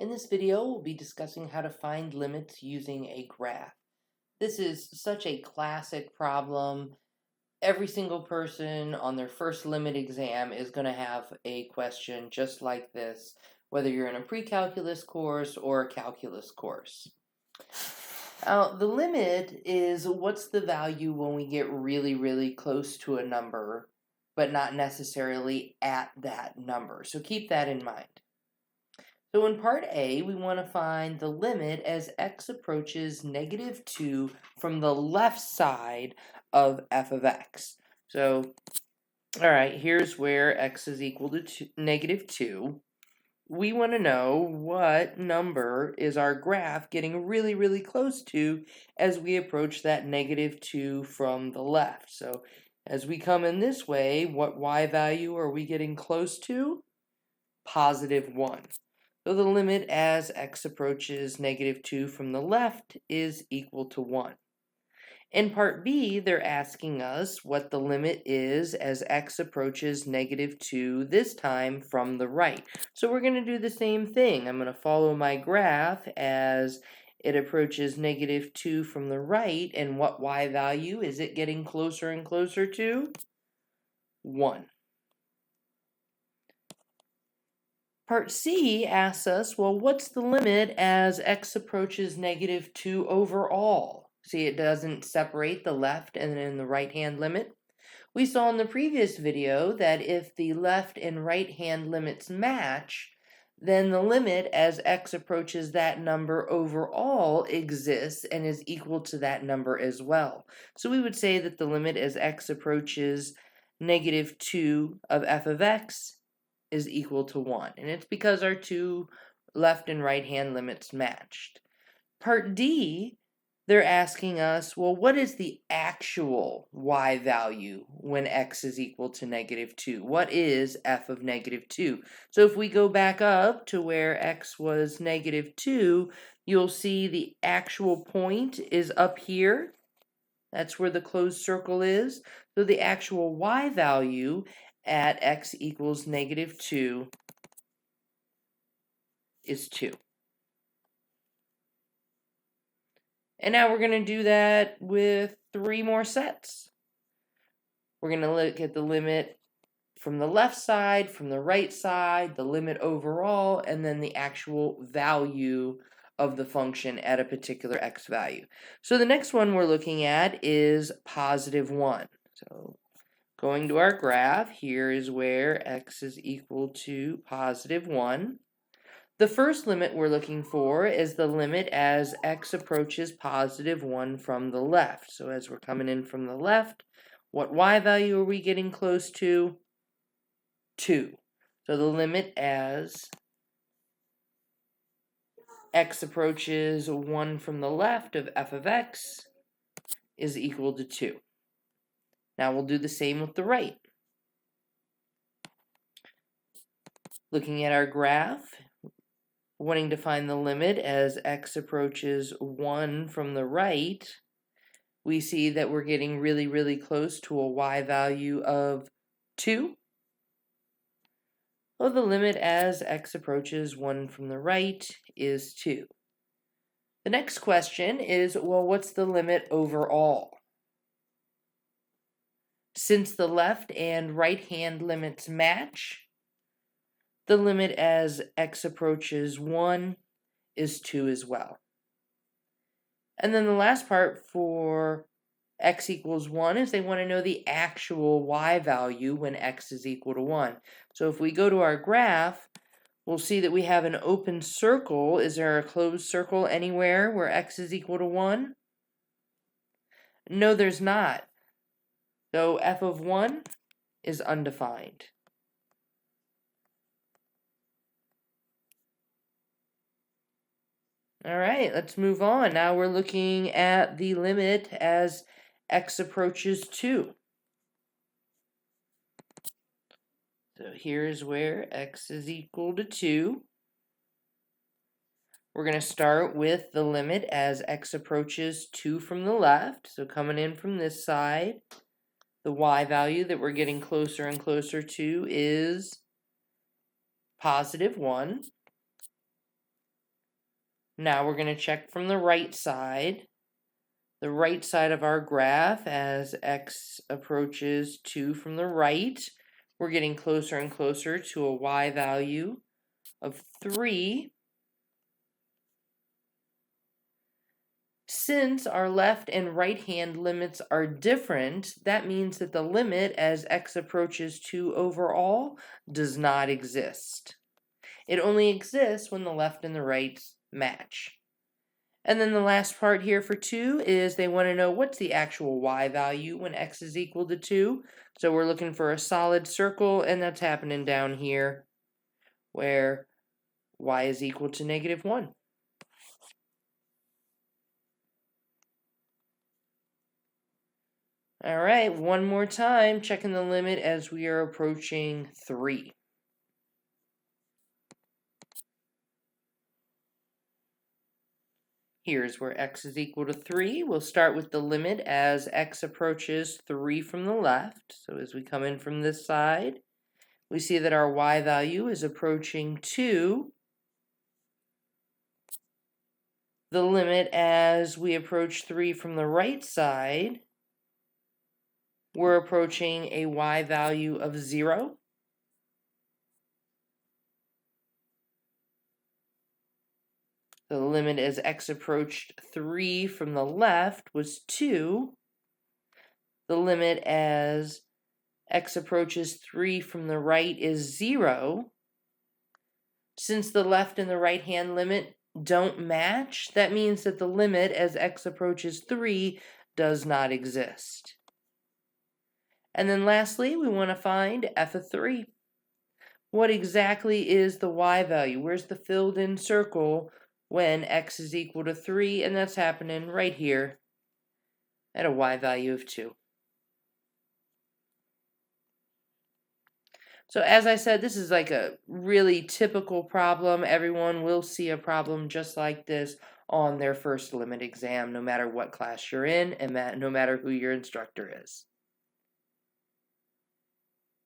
In this video, we'll be discussing how to find limits using a graph. This is such a classic problem. Every single person on their first limit exam is going to have a question just like this, whether you're in a pre-calculus course or a calculus course. The limit is what's the value when we get really close to a number, but not necessarily at that number. So keep that in mind. So in part A, we want to find the limit as x approaches -2 from the left side of f of x. So, all right, here's where x is equal to -2. We want to know what number is our graph getting really close to as we approach that -2 from the left. So as we come in this way, what y value are we getting close to? +1. So the limit as x approaches -2 from the left is equal to 1. In part B, they're asking us what the limit is as x approaches -2 this time from the right. So we're going to do the same thing. I'm going to follow my graph as it approaches -2 from the right, and what y value is it getting closer and closer to? 1. Part C asks us, well, what's the limit as x approaches -2 overall? See, it doesn't separate the left and then the right-hand limit. We saw in the previous video that if the left and right-hand limits match, then the limit as x approaches that number overall exists and is equal to that number as well. So we would say that the limit as x approaches -2 of f of x is equal to 1. And it's because our two left and right hand limits matched. Part D, they're asking us, well, what is the actual y value when x is equal to -2? What is f of -2? So if we go back up to where x was -2, you'll see the actual point is up here. That's where the closed circle is. So the actual y value at x equals -2 is 2. And now we're going to do that with 3 more sets. We're going to look at the limit from the left side, from the right side, the limit overall, and then the actual value of the function at a particular x value. So the next one we're looking at is +1. So going to our graph, here is where x is equal to +1. The first limit we're looking for is the limit as x approaches +1 from the left. So as we're coming in from the left, what y value are we getting close to? 2. So the limit as x approaches 1 from the left of f of x is equal to 2. Now we'll do the same with the right. Looking at our graph, wanting to find the limit as x approaches 1 from the right, we see that we're getting really close to a y value of 2. Well, the limit as x approaches 1 from the right is 2. The next question is, well, what's the limit overall? Since the left and right hand limits match, the limit as x approaches 1 is 2 as well. And then the last part for x equals 1 is they want to know the actual y value when x is equal to 1. So if we go to our graph, we'll see that we have an open circle. Is there a closed circle anywhere where x is equal to 1? No, there's not. So f of 1 is undefined. All right, let's move on. Now we're looking at the limit as x approaches 2. So here's where x is equal to 2. We're going to start with the limit as x approaches 2 from the left. So coming in from this side, the y value that we're getting closer and closer to is +1. Now we're going to check from the right side. The right side of our graph, as x approaches 2 from the right, we're getting closer and closer to a y value of 3. Since our left and right hand limits are different, that means that the limit as x approaches 2 overall does not exist. It only exists when the left and the right match. And then the last part here for 2 is they want to know what's the actual y value when x is equal to 2. So we're looking for a solid circle, and that's happening down here where y is equal to -1. All right, one more time, checking the limit as we are approaching 3. Here's where x is equal to 3. We'll start with the limit as x approaches 3 from the left. So as we come in from this side, we see that our y value is approaching 2. The limit as we approach 3 from the right side, we're approaching a y value of 0. The limit as x approached 3 from the left was 2. The limit as x approaches 3 from the right is 0. Since the left and the right hand limit don't match, that means that the limit as x approaches 3 does not exist. And then lastly, we want to find f of 3. What exactly is the y value? Where's the filled in circle when x is equal to 3? And that's happening right here at a y value of 2. So as I said, this is like a really typical problem. Everyone will see a problem just like this on their first limit exam, no matter what class you're in and no matter who your instructor is.